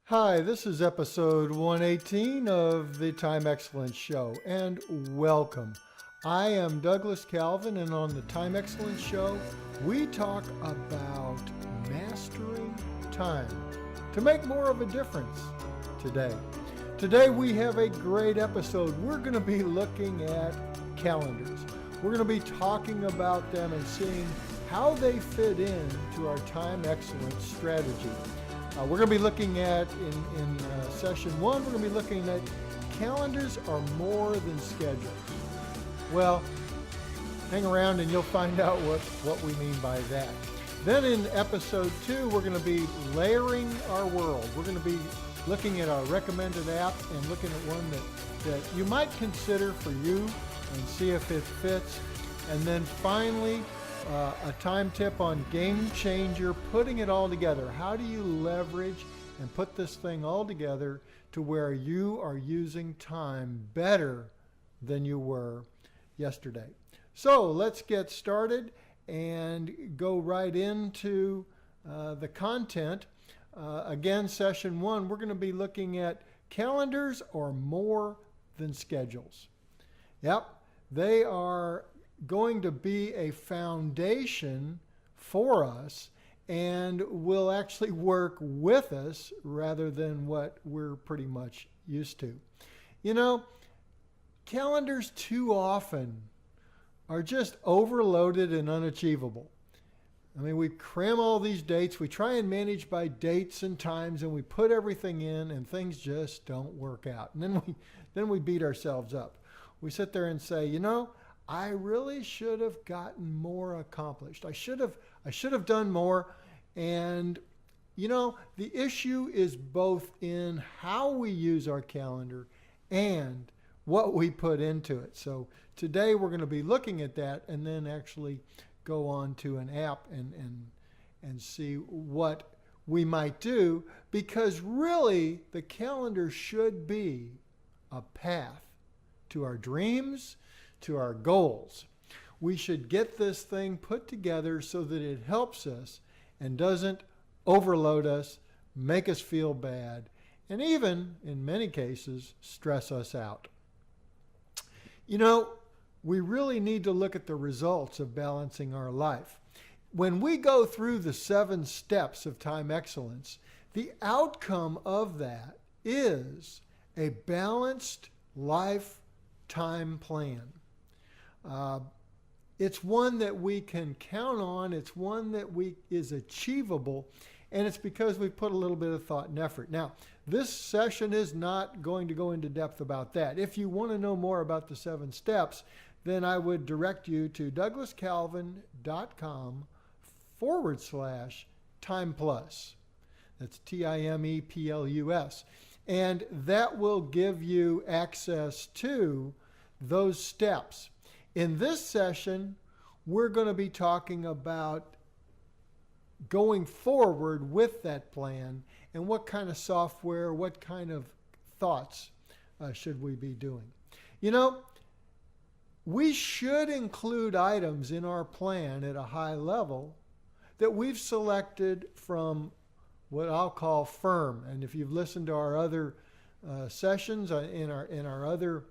Hi, this is episode 118 of the Time Excellence Show, and welcome. I am Douglas Calvin, and on the Time Excellence Show, we talk about mastering time to make more of a difference today. Today we have a great episode. We're going to be looking at calendars. We're going to be talking about them and seeing how they fit into our time excellence strategy. We're going to be looking at, in session one, we're going to be looking at calendars are more than schedules. Well, hang around and you'll find out what we mean by that. Then in episode two, we're going to be layering our world. We're going to be looking at our recommended app and looking at one that you might consider for you and see if it fits. And then finally, a time tip on Game Changer, putting it all together. How do you leverage and put this thing all together to where you are using time better than you were yesterday? So let's get started and go right into the content. Again, session one, we're going to be looking at calendars are more than schedules. Yep, they are going to be a foundation for us and will actually work with us rather than what we're pretty much used to. You know, calendars too often are just overloaded and unachievable. I mean, we cram all these dates, we try and manage by dates and times, and we put everything in and things just don't work out. And then we beat ourselves up. We sit there and say, you know, I really should have gotten more accomplished. I should have done more. And, you know, the issue is both in how we use our calendar and what we put into it. So today we're going to be looking at that and then actually go on to an app and see what we might do, because really the calendar should be a path to our dreams, to our goals. We should get this thing put together so that it helps us and doesn't overload us, make us feel bad, and even, in many cases, stress us out. You know, we really need to look at the results of balancing our life. When we go through the 7 steps of time excellence, the outcome of that is a balanced lifetime plan. It's one that we can count on. It's one that is achievable, and it's because we put a little bit of thought and effort. Now, this session is not going to go into depth about that. If you want to know more about the 7 steps, then I would direct you to douglascalvin.com/time plus. That's TIMEPLUS. And that will give you access to those steps. In this session, we're going to be talking about going forward with that plan and what kind of software, what kind of thoughts should we be doing. You know, we should include items in our plan at a high level that we've selected from what I'll call firm. And if you've listened to our other sessions in our other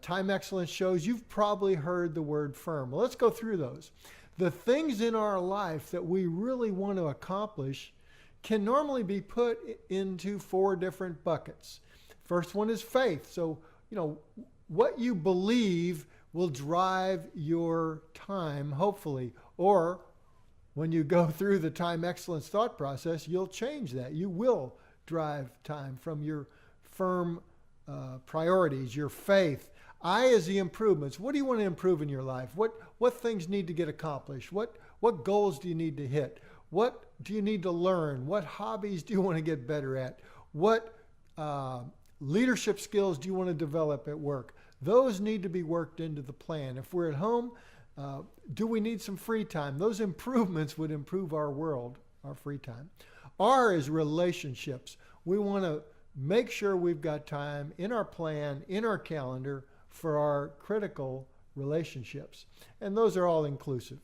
time excellence shows, you've probably heard the word firm. Well, let's go through those. The things in our life that we really want to accomplish can normally be put into 4 different buckets. First one is faith. So, you know, what you believe will drive your time, hopefully, or when you go through the time excellence thought process, you'll change that. You will drive time from your firm priorities, your faith. I is the improvements. What do you want to improve in your life? What things need to get accomplished? What goals do you need to hit? What do you need to learn? What hobbies do you want to get better at? What leadership skills do you want to develop at work? Those need to be worked into the plan. If we're at home, do we need some free time? Those improvements would improve our world, our free time. R is relationships. We want to make sure we've got time in our plan, in our calendar for our critical relationships. And those are all inclusive.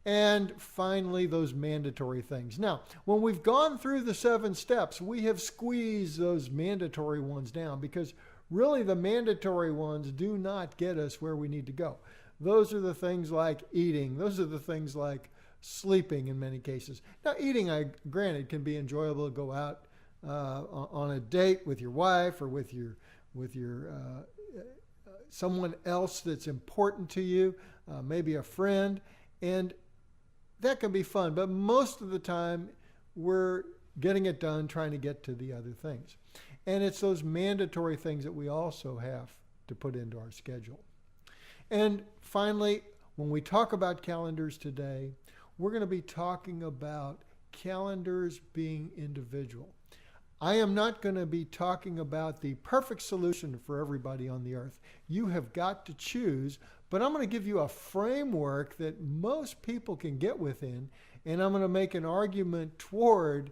And finally, those mandatory things. Now, when we've gone through the 7 steps, we have squeezed those mandatory ones down, because really the mandatory ones do not get us where we need to go. Those are the things like eating. Those are the things like sleeping in many cases. Now, eating, granted, can be enjoyable to go out on a date with your wife or with your someone else that's important to you, maybe a friend, and that can be fun. But most of the time, we're getting it done trying to get to the other things. And it's those mandatory things that we also have to put into our schedule. And finally, when we talk about calendars today, we're going to be talking about calendars being individual. I am not going to be talking about the perfect solution for everybody on the earth. You have got to choose, but I'm going to give you a framework that most people can get within, and I'm going to make an argument toward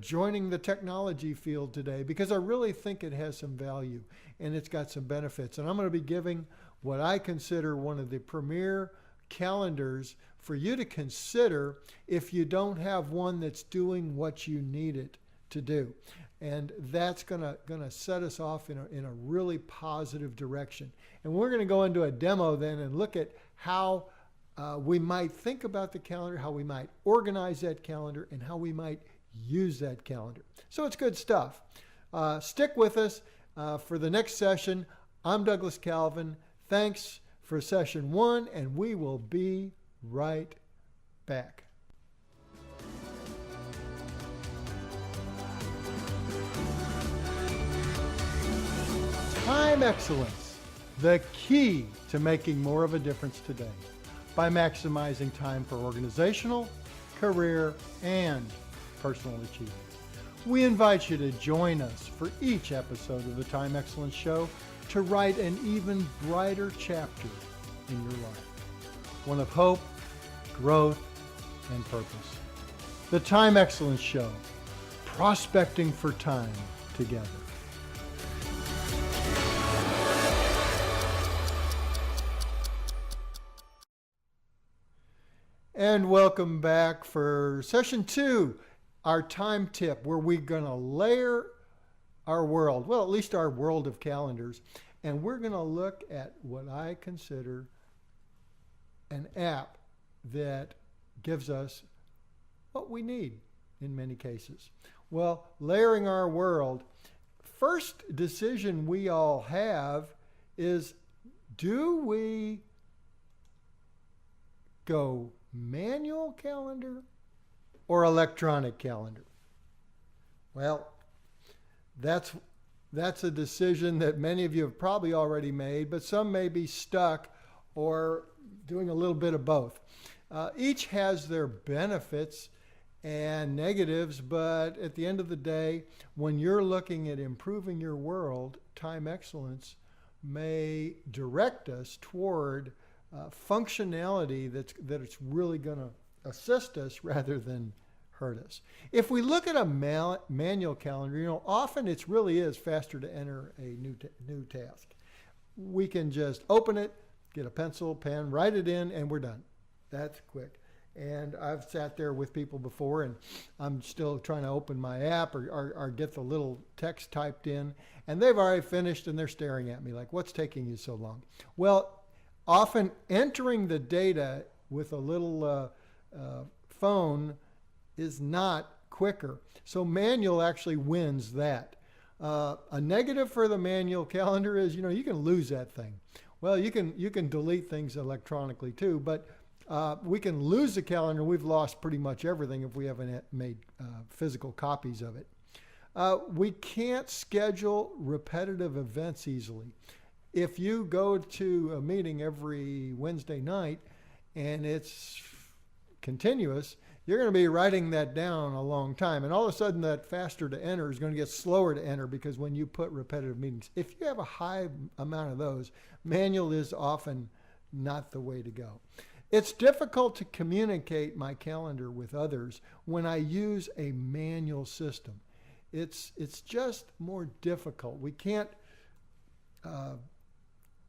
joining the technology field today, because I really think it has some value and it's got some benefits. And I'm going to be giving what I consider one of the premier calendars for you to consider if you don't have one that's doing what you need it to do. And that's gonna set us off in a really positive direction. And we're going to go into a demo then and look at how we might think about the calendar, how we might organize that calendar, and how we might use that calendar. So it's good stuff. Stick with us for the next session. I'm Douglas Calvin. Thanks for session 1, and we will be right back. Time excellence, the key to making more of a difference today by maximizing time for organizational, career, and personal achievement. We invite you to join us for each episode of the Time Excellence Show to write an even brighter chapter in your life, one of hope, growth, and purpose. The Time Excellence Show, prospecting for time together. And welcome back for session 2, our time tip, where we're going to layer our world, well, at least our world of calendars, and we're going to look at what I consider an app that gives us what we need in many cases. Well, layering our world, first decision we all have is, do we go manual calendar or electronic calendar? Well, that's a decision that many of you have probably already made, but some may be stuck or doing a little bit of both. Each has their benefits and negatives, but at the end of the day, when you're looking at improving your world, time excellence may direct us toward functionality that it's really going to assist us rather than hurt us. If we look at a manual calendar, often it really is faster to enter a new task. We can just open it, get a pencil, pen, write it in, and we're done. That's quick. And I've sat there with people before, and I'm still trying to open my app or get the little text typed in, and they've already finished, and they're staring at me like, what's taking you so long? Well, often entering the data with a little phone is not quicker. So manual actually wins that. A negative for the manual calendar is, you can lose that thing. Well, you can delete things electronically too, but we can lose the calendar. We've lost pretty much everything if we haven't made physical copies of it. We can't schedule repetitive events easily. If you go to a meeting every Wednesday night and it's continuous, you're going to be writing that down a long time. And all of a sudden that faster to enter is going to get slower to enter, because when you put repetitive meetings, if you have a high amount of those, manual is often not the way to go. It's difficult to communicate my calendar with others when I use a manual system. It's just more difficult. We can't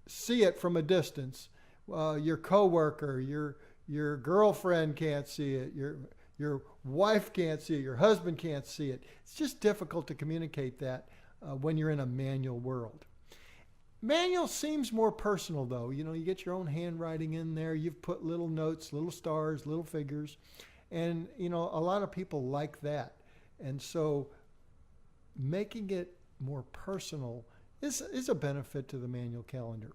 see it from a distance. Your coworker, your Your girlfriend can't see it. Your wife can't see it. Your husband can't see it. It's just difficult to communicate that when you're in a manual world. Manual seems more personal, though. You get your own handwriting in there. You've put little notes, little stars, little figures. And, a lot of people like that. And so making it more personal is a benefit to the manual calendar.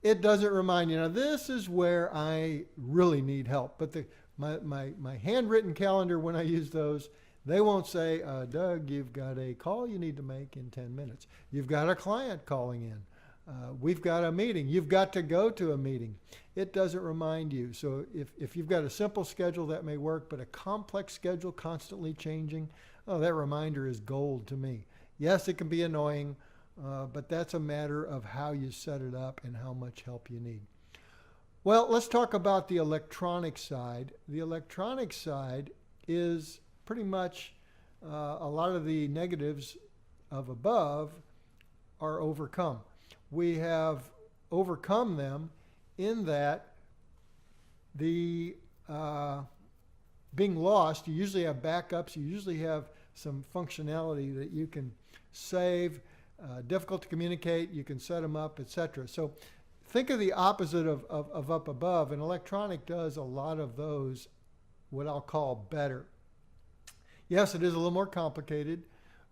It doesn't remind you. Now, this is where I really need help. But my handwritten calendar, when I use those, they won't say, Doug, you've got a call you need to make in 10 minutes. You've got a client calling in. We've got a meeting. You've got to go to a meeting. It doesn't remind you. So if you've got a simple schedule, that may work, but a complex schedule constantly changing, that reminder is gold to me. Yes, it can be annoying, but that's a matter of how you set it up and how much help you need. Well, let's talk about the electronic side. The electronic side is pretty much a lot of the negatives of above are overcome. We have overcome them in that the being lost, you usually have backups, you usually have some functionality that you can save, difficult to communicate, you can set them up, etc. So think of the opposite of up above, and electronic does a lot of those, what I'll call better. Yes, it is a little more complicated,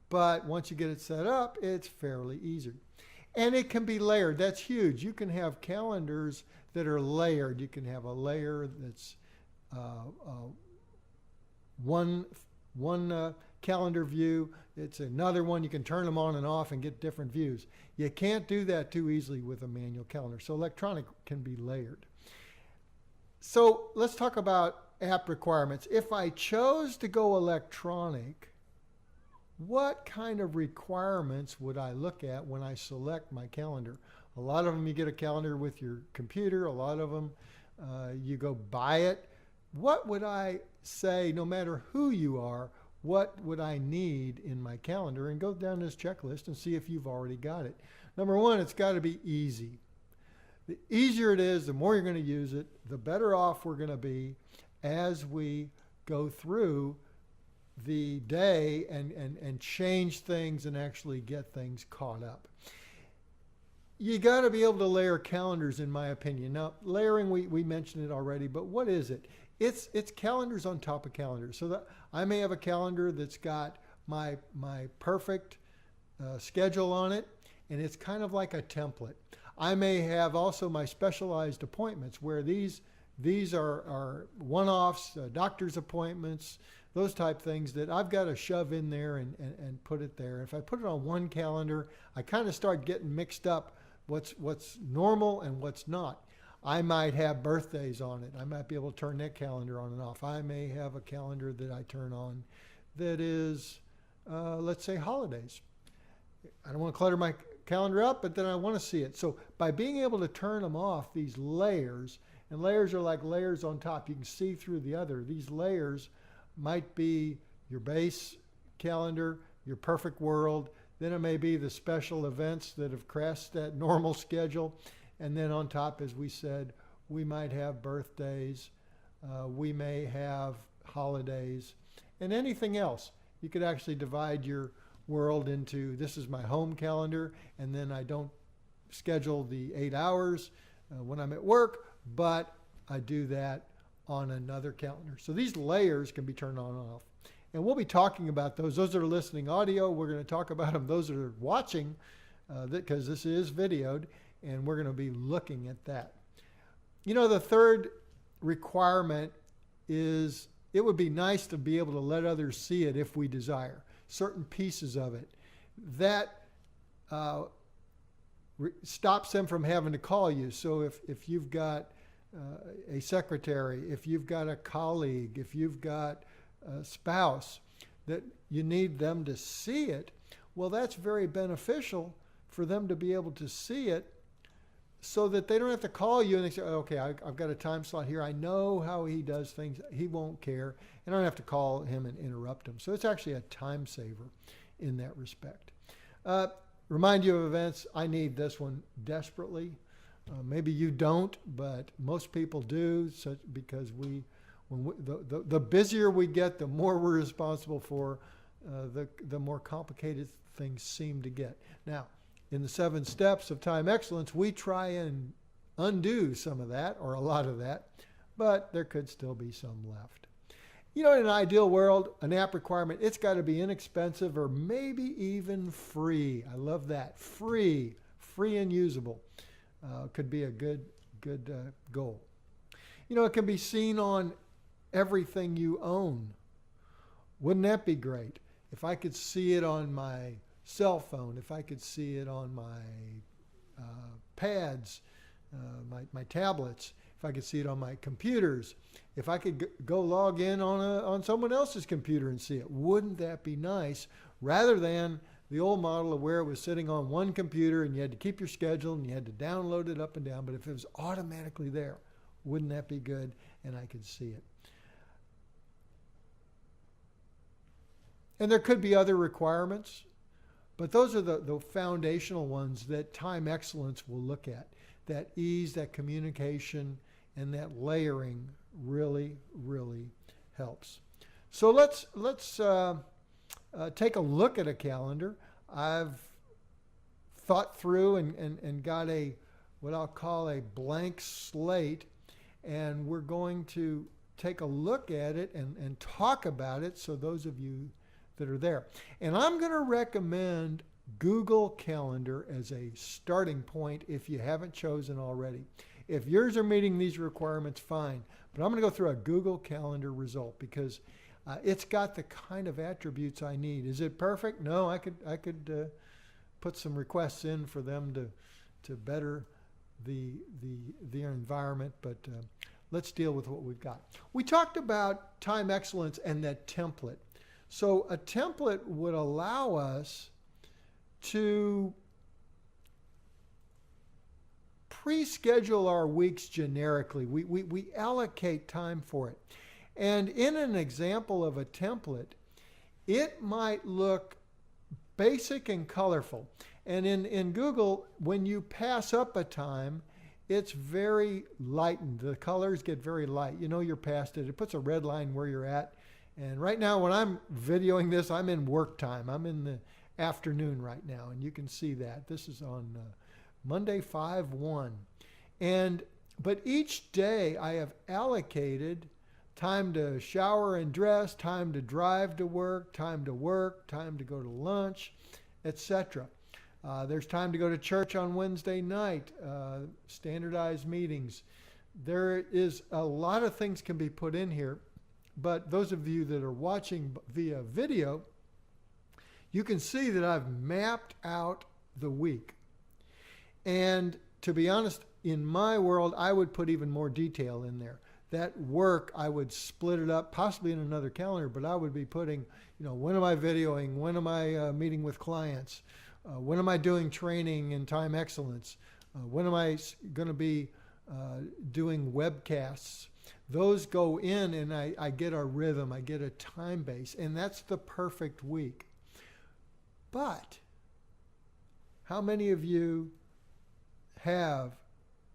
but once you get it set up, it's fairly easy. And it can be layered. That's huge. You can have calendars that are layered. You can have a layer that's one calendar view. It's another one. You can turn them on and off and get different views. You can't do that too easily with a manual calendar. So electronic can be layered. So let's talk about app requirements. If I chose to go electronic, what kind of requirements would I look at when I select my calendar? A lot of them you get a calendar with your computer. A lot of them you go buy it. What would I say, no matter who you are, what would I need in my calendar? And go down this checklist and see if you've already got it. Number one, it's got to be easy. The easier it is, the more you're going to use it, the better off we're going to be as we go through the day and change things and actually get things caught up. You got to be able to layer calendars, in my opinion. Now, layering, we mentioned it already, but what is it? It's calendars on top of calendars. So that I may have a calendar that's got my perfect schedule on it, and it's kind of like a template. I may have also my specialized appointments where these are one-offs, doctor's appointments, those type things that I've got to shove in there and put it there. If I put it on one calendar, I kind of start getting mixed up what's normal and what's not. I might have birthdays on it. I might be able to turn that calendar on and off. I may have a calendar that I turn on that is, let's say, holidays. I don't want to clutter my calendar up, but then I want to see it. So by being able to turn them off, these layers, and layers are like layers on top. You can see through the other. These layers might be your base calendar, your perfect world. Then it may be the special events that have crashed that normal schedule. And then on top, as we said, we might have birthdays. We may have holidays and anything else. You could actually divide your world into, this is my home calendar, and then I don't schedule the 8 hours when I'm at work, but I do that on another calendar. So these layers can be turned on and off. And we'll be talking about those. Those that are listening audio, we're going to talk about them. Those that are watching, because this is videoed, and we're going to be looking at that. The third requirement is it would be nice to be able to let others see it if we desire. Certain pieces of it. That stops them from having to call you. So if you've got a secretary, if you've got a colleague, if you've got a spouse, that you need them to see it, well, that's very beneficial for them to be able to see it so that they don't have to call you and they say, okay, I've got a time slot here. I know how he does things. He won't care. And I don't have to call him and interrupt him. So it's actually a time saver in that respect. Remind you of events. I need this one desperately. Maybe you don't, but most people do, because the busier we get, the more we're responsible for, the more complicated things seem to get. Now, in the 7 steps of time excellence, we try and undo some of that, or a lot of that, but there could still be some left. In an ideal world, an app requirement, it's got to be inexpensive or maybe even free. I love that. Free and usable could be a good goal. It can be seen on everything you own. Wouldn't that be great? If I could see it on my cell phone, if I could see it on my pads, my tablets, if I could see it on my computers, if I could go log in on someone else's computer and see it, wouldn't that be nice? Rather than the old model of where it was sitting on one computer and you had to keep your schedule and you had to download it up and down. But if it was automatically there, wouldn't that be good? And I could see it. And there could be other requirements, but those are the foundational ones that time excellence will look at. That ease, that communication, and that layering really, really helps. So let's take a look at a calendar. I've thought through and got what I'll call a blank slate, and we're going to take a look at it and talk about it, so those of you that are there. And I'm going to recommend Google Calendar as a starting point if you haven't chosen already. If yours are meeting these requirements, fine. But I'm going to go through a Google Calendar result because it's got the kind of attributes I need. Is it perfect? No, I could put some requests in for them to better the environment, but let's deal with what we've got. We talked about time excellence and that template. So a template would allow us to pre-schedule our weeks generically. We allocate time for it. And in an example of a template, it might look basic and colorful. And in Google, when you pass up a time, it's very lightened. The colors get very light. You're past it. It puts a red line where you're at. And right now, when I'm videoing this, I'm in work time. I'm in the afternoon right now, and you can see that. This is on Monday 5/1. But each day I have allocated time to shower and dress, time to drive to work, time to go to lunch, etc. There's time to go to church on Wednesday night, standardized meetings. There is a lot of things can be put in here, but those of you that are watching via video, you can see that I've mapped out the week. And to be honest, in my world, I would put even more detail in there. That work, I would split it up, possibly in another calendar, but I would be putting, when am I videoing? When am I meeting with clients? When am I doing training in time excellence? When am I going to be doing webcasts? Those go in and I get a rhythm, I get a time base, and that's the perfect week. But how many of you have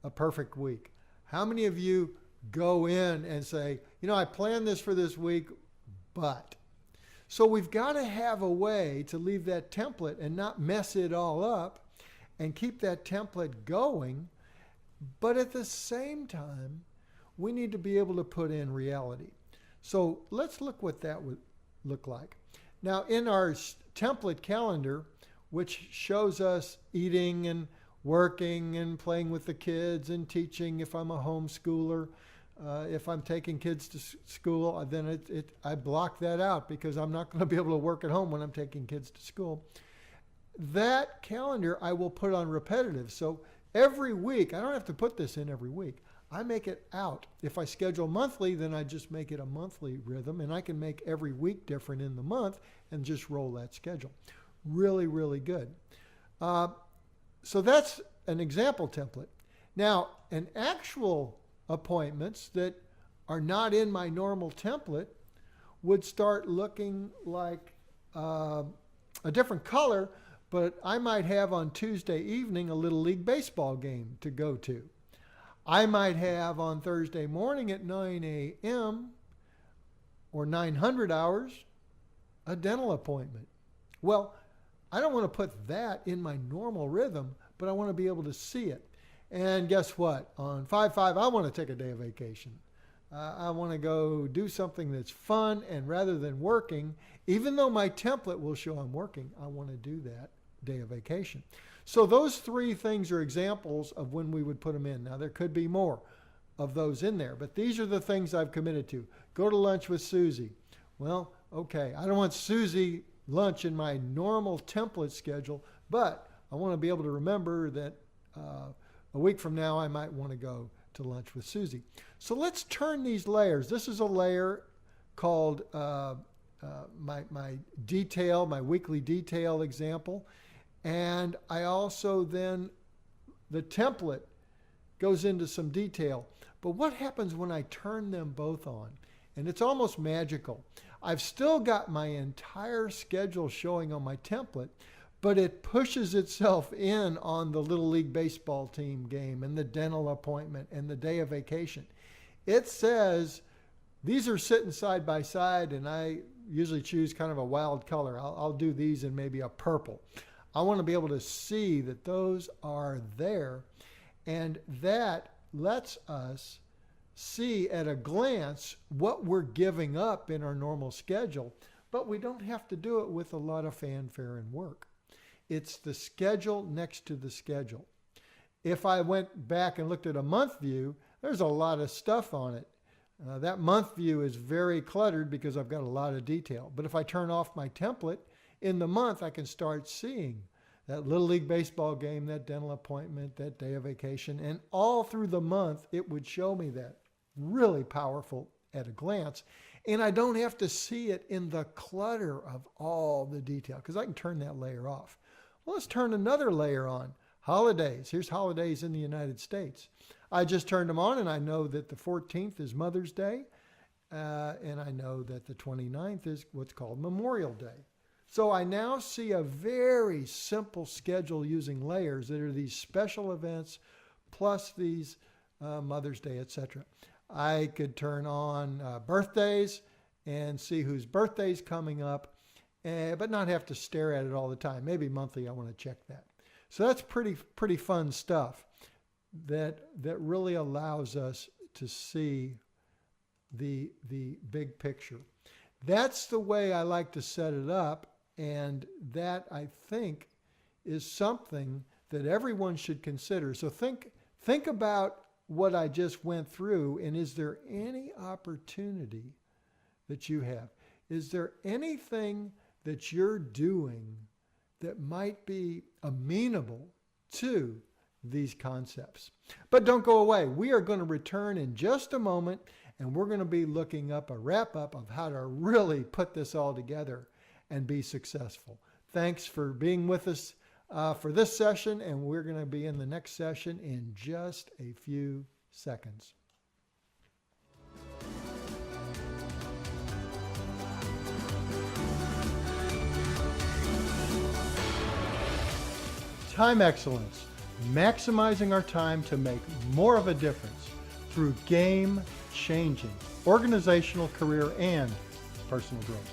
a perfect week? How many of you go in and say, I planned this for this week, but. So we've got to have a way to leave that template and not mess it all up and keep that template going. But at the same time, we need to be able to put in reality. So let's look what that would look like. Now, in our template calendar, which shows us eating and working and playing with the kids and teaching if I'm a homeschooler, if I'm taking kids to school, then I block that out because I'm not going to be able to work at home when I'm taking kids to school. That calendar I will put on repetitive. So every week, I don't have to put this in every week. I make it out. If I schedule monthly, then I just make it a monthly rhythm, and I can make every week different in the month and just roll that schedule. Really, really good. So that's an example template. Now, an actual appointments that are not in my normal template would start looking like a different color, but I might have on Tuesday evening a Little League baseball game to go to. I might have on Thursday morning at 9 a.m. or 900 hours a dental appointment. Well, I don't want to put that in my normal rhythm, but I want to be able to see it. And guess what? On 5/5, I want to take a day of vacation. I want to go do something that's fun, and rather than working, even though my template will show I'm working, I want to do that day of vacation. So those three things are examples of when we would put them in. Now, there could be more of those in there, but these are the things I've committed to. Go to lunch with Susie. Well, okay, I don't want Susie lunch in my normal template schedule, but I want to be able to remember that a week from now I might want to go to lunch with Susie. So let's turn these layers. This is a layer called my detail, my weekly detail example. And I also then, the template goes into some detail. But what happens when I turn them both on? And it's almost magical. I've still got my entire schedule showing on my template, but it pushes itself in on the Little League baseball team game and the dental appointment and the day of vacation. It says these are sitting side by side, and I usually choose kind of a wild color. I'll do these in maybe a purple. I want to be able to see that those are there, and that lets us see at a glance what we're giving up in our normal schedule, but we don't have to do it with a lot of fanfare and work. It's the schedule next to the schedule. If I went back and looked at a month view, there's a lot of stuff on it. That month view is very cluttered because I've got a lot of detail. But if I turn off my template, in the month I can start seeing that Little League baseball game, that dental appointment, that day of vacation, and all through the month it would show me that. Really powerful at a glance. And I don't have to see it in the clutter of all the detail because I can turn that layer off. Well, let's turn another layer on. Holidays. Here's holidays in the United States. I just turned them on, and I know that the 14th is Mother's Day, and I know that the 29th is what's called Memorial Day. So I now see a very simple schedule using layers that are these special events plus these Mother's Day, etc. I could turn on birthdays and see whose birthday's coming up, but not have to stare at it all the time. Maybe monthly I want to check that. So that's pretty fun stuff that really allows us to see the big picture. That's the way I like to set it up, and that I think is something that everyone should consider. So think about what I just went through, and is there any opportunity that you have? Is there anything that you're doing that might be amenable to these concepts? But don't go away. We are going to return in just a moment, and we're going to be looking up a wrap-up of how to really put this all together and be successful. Thanks for being with us for this session, and we're going to be in the next session in just a few seconds. Time excellence, maximizing our time to make more of a difference through game-changing organizational, career, and personal growth.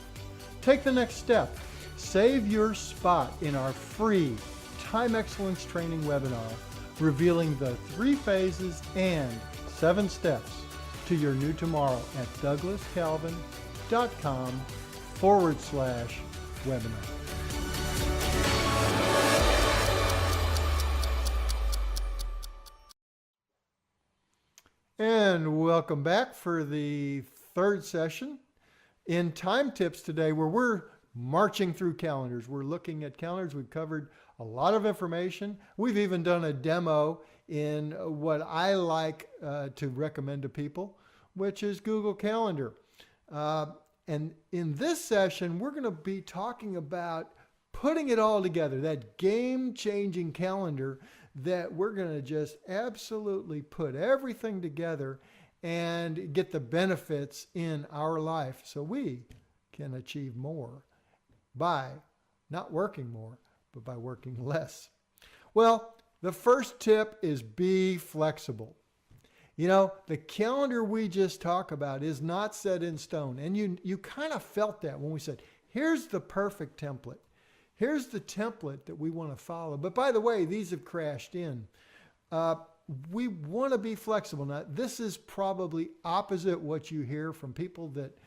Take the next step. Save your spot in our free Time Excellence Training webinar, revealing the 3 phases and 7 steps to your new tomorrow at douglascalvin.com/webinar. And welcome back for the third session in Time Tips today, where we're marching through calendars. We're looking at calendars. We've covered a lot of information. We've even done a demo in what I like to recommend to people, which is Google Calendar. And in this session, we're going to be talking about putting it all together, that game-changing calendar that we're going to just absolutely put everything together and get the benefits in our life so we can achieve more by not working more, but by working less. Well, the first tip is be flexible. You know, the calendar we just talked about is not set in stone. And you kind of felt that when we said, here's the perfect template. Here's the template that we want to follow. But by the way, these have crashed in. We want to be flexible. Now, this is probably opposite what you hear from people that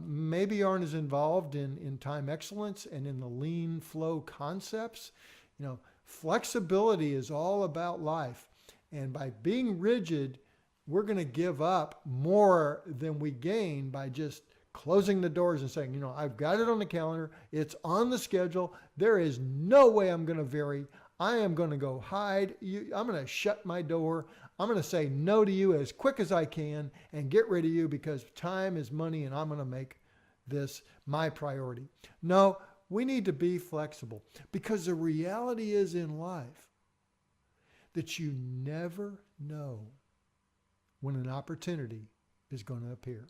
maybe aren't as involved in time excellence and in the LeanFlow concepts. You know, flexibility is all about life. And by being rigid, we're going to give up more than we gain by just closing the doors and saying, you know, I've got it on the calendar. It's on the schedule. There is no way I'm going to vary. I am going to go hide. I'm going to shut my door. I'm going to say no to you as quick as I can and get rid of you because time is money and I'm going to make this my priority. No, we need to be flexible because the reality is in life that you never know when an opportunity is going to appear.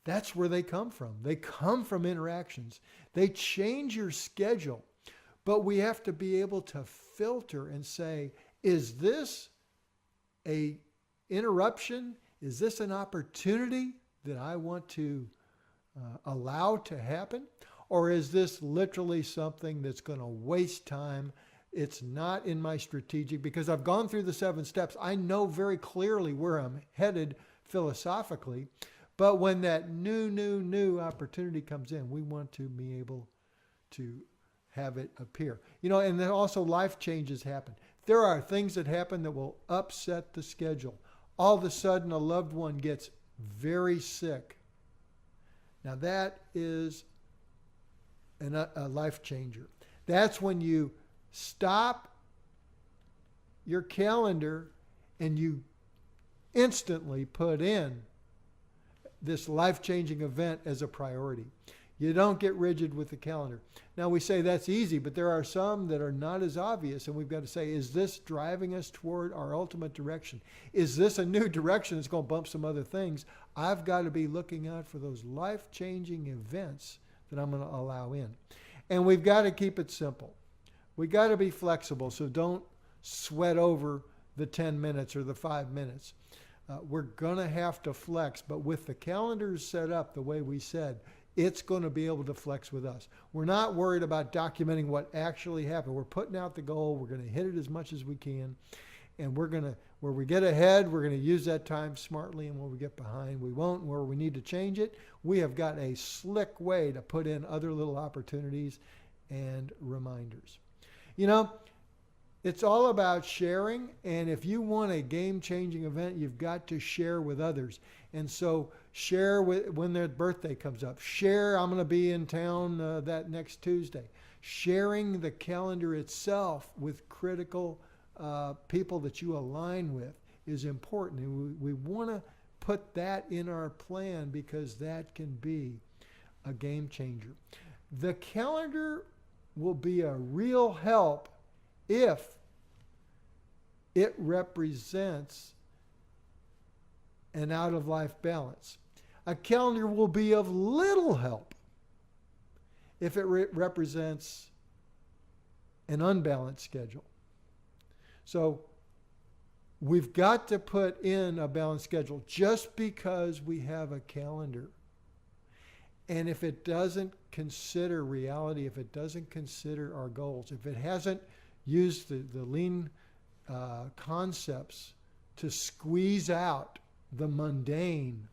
That's where they come from. They come from interactions. They change your schedule. But we have to be able to filter and say, is this an interruption? Is this an opportunity that I want to allow to happen? Or is this literally something that's going to waste time? It's not in my strategic, because I've gone through the 7 steps. I know very clearly where I'm headed philosophically. But when that new opportunity comes in, we want to be able to have it appear. You know, and then also life changes happen. There are things that happen that will upset the schedule. All of a sudden, a loved one gets very sick. Now that is a life changer. That's when you stop your calendar and you instantly put in this life-changing event as a priority. You don't get rigid with the calendar. Now we say that's easy, but there are some that are not as obvious, and we've got to say, is this driving us toward our ultimate direction? Is this a new direction that's going to bump some other things? I've got to be looking out for those life-changing events that I'm going to allow in. And we've got to keep it simple. We've got to be flexible, so don't sweat over the 10 minutes or the 5 minutes. We're going to have to flex, but with the calendars set up the way we said, it's going to be able to flex with us. We're not worried about documenting what actually happened. We're putting out the goal. We're going to hit it as much as we can. And we're going to, where we get ahead, we're going to use that time smartly. And where we get behind, we won't. Where we need to change it, we have got a slick way to put in other little opportunities and reminders. You know, it's all about sharing, and if you want a game-changing event, you've got to share with others. And so share when their birthday comes up. Share, I'm going to be in town that next Tuesday. Sharing the calendar itself with critical people that you align with is important. And we want to put that in our plan because that can be a game changer. The calendar will be a real help if it represents an out-of-life balance. A calendar will be of little help if it represents an unbalanced schedule. So we've got to put in a balanced schedule just because we have a calendar. And if it doesn't consider reality, if it doesn't consider our goals, if it hasn't used the lean concepts to squeeze out the mundane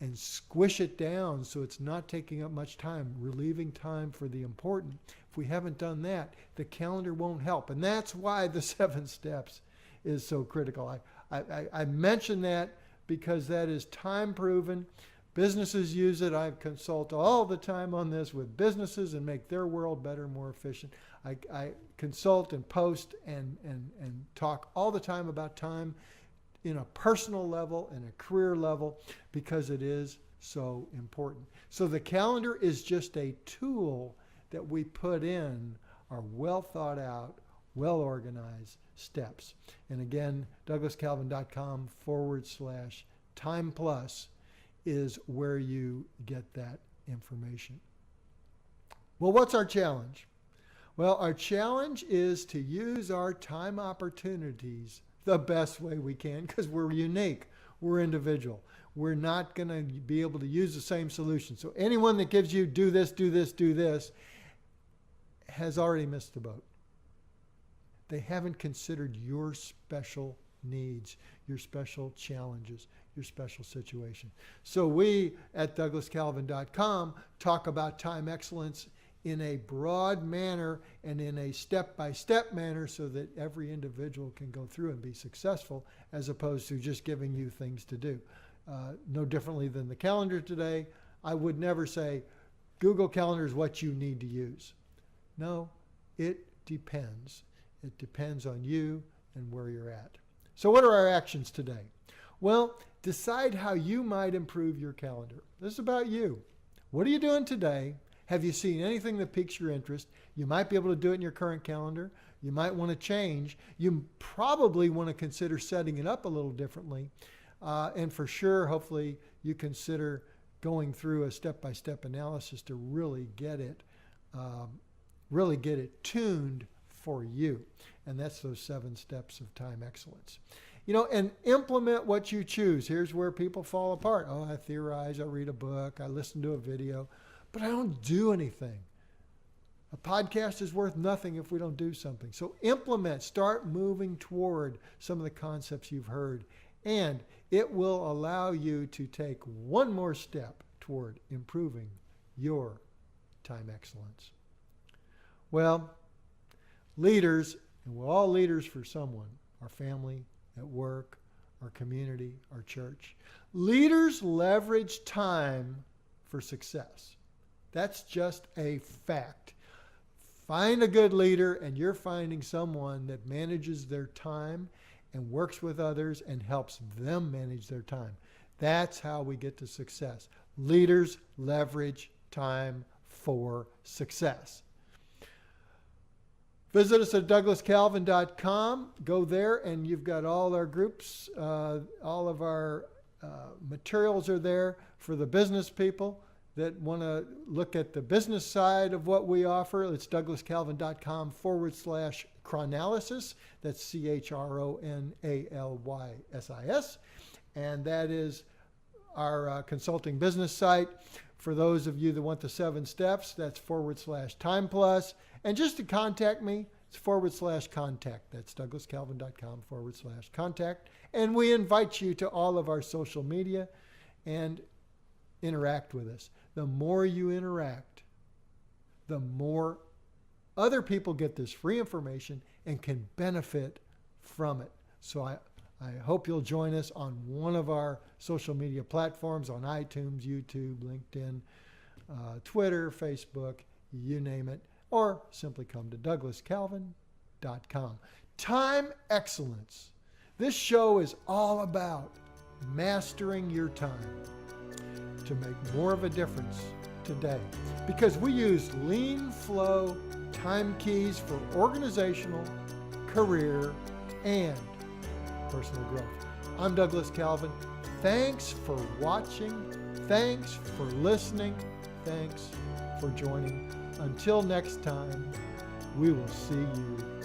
and squish it down so it's not taking up much time, relieving time for the important. If we haven't done that, the calendar won't help. And that's why the 7 steps is so critical. I mention that because that is time proven. Businesses use it. I consult all the time on this with businesses and make their world better, more efficient. I consult and post and talk all the time about time in a personal level and a career level because it is so important. So the calendar is just a tool that we put in our well thought out, well organized steps. And again, douglascalvin.com/time plus is where you get that information. Well, what's our challenge? Well, our challenge is to use our time opportunities the best way we can because we're unique. We're individual. We're not going to be able to use the same solution. So anyone that gives you do this, do this, do this has already missed the boat. They haven't considered your special needs, your special challenges, your special situation. So we at DouglasCalvin.com talk about time excellence in a broad manner and in a step-by-step manner so that every individual can go through and be successful as opposed to just giving you things to do. No differently than the calendar today, I would never say Google Calendar is what you need to use. No, it depends. It depends on you and where you're at. So what are our actions today? Well, decide how you might improve your calendar. This is about you. What are you doing today? Have you seen anything that piques your interest? You might be able to do it in your current calendar. You might want to change. You probably want to consider setting it up a little differently. And for sure, hopefully, you consider going through a step-by-step analysis to really get it tuned for you. And that's those 7 steps of time excellence. And implement what you choose. Here's where people fall apart. Oh, I theorize, I read a book, I listen to a video, but I don't do anything. A podcast is worth nothing if we don't do something. So implement, start moving toward some of the concepts you've heard, and it will allow you to take one more step toward improving your time excellence. Well, leaders, and we're all leaders for someone, our family, at work, our community, our church. Leaders leverage time for success. That's just a fact. Find a good leader and you're finding someone that manages their time and works with others and helps them manage their time. That's how we get to success. Leaders leverage time for success. Visit us at DouglasCalvin.com. Go there and you've got all our groups. All of our materials are there for the business people that want to look at the business side of what we offer. It's DouglasCalvin.com/chronalysis. That's CHRONALYSIS. And that is our consulting business site. For those of you that want the 7 steps, that's /time plus. And just to contact me, it's /contact. That's DouglasCalvin.com /contact. And we invite you to all of our social media and interact with us. The more you interact, the more other people get this free information and can benefit from it. So I hope you'll join us on one of our social media platforms on iTunes, YouTube, LinkedIn, Twitter, Facebook, you name it, or simply come to DouglasCalvin.com. Time excellence. This show is all about mastering your time to make more of a difference today because we use LeanFlow time keys for organizational, career, and personal growth. I'm Douglas Calvin. Thanks for watching. Thanks for listening. Thanks for joining. Until next time, we will see you